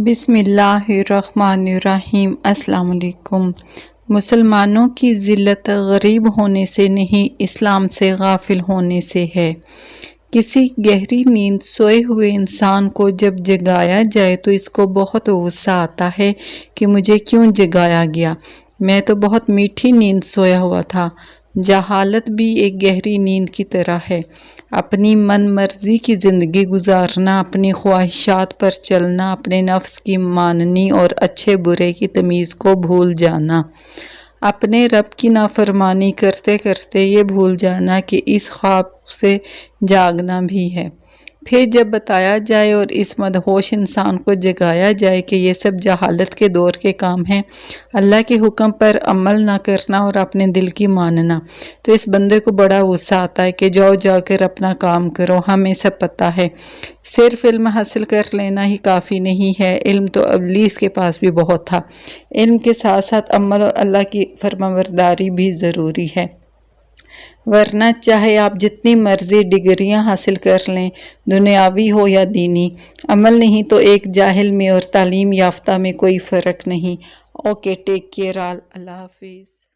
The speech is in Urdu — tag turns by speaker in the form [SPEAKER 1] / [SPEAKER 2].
[SPEAKER 1] بسم اللہ الرحمن الرحیم۔ السلام علیکم۔ مسلمانوں کی ذلت غریب ہونے سے نہیں، اسلام سے غافل ہونے سے ہے۔ کسی گہری نیند سوئے ہوئے انسان کو جب جگایا جائے تو اس کو بہت غصہ آتا ہے کہ مجھے کیوں جگایا گیا، میں تو بہت میٹھی نیند سویا ہوا تھا۔ جہالت بھی ایک گہری نیند کی طرح ہے۔ اپنی من مرضی کی زندگی گزارنا، اپنی خواہشات پر چلنا، اپنے نفس کی ماننی اور اچھے برے کی تمیز کو بھول جانا، اپنے رب کی نافرمانی کرتے کرتے یہ بھول جانا کہ اس خواب سے جاگنا بھی ہے۔ پھر جب بتایا جائے اور اس مدہوش انسان کو جگایا جائے کہ یہ سب جہالت کے دور کے کام ہیں، اللہ کے حکم پر عمل نہ کرنا اور اپنے دل کی ماننا، تو اس بندے کو بڑا غصہ آتا ہے کہ جاؤ جا کر اپنا کام کرو، ہمیں سب پتہ ہے۔ صرف علم حاصل کر لینا ہی کافی نہیں ہے، علم تو ابلیس کے پاس بھی بہت تھا۔ علم کے ساتھ ساتھ عمل اور اللہ کی فرمانبرداری بھی ضروری ہے، ورنہ چاہے آپ جتنی مرضی ڈگریاں حاصل کر لیں، دنیاوی ہو یا دینی، عمل نہیں تو ایک جاہل میں اور تعلیم یافتہ میں کوئی فرق نہیں۔ اوکے، ٹیک کیئر آل، اللہ حافظ۔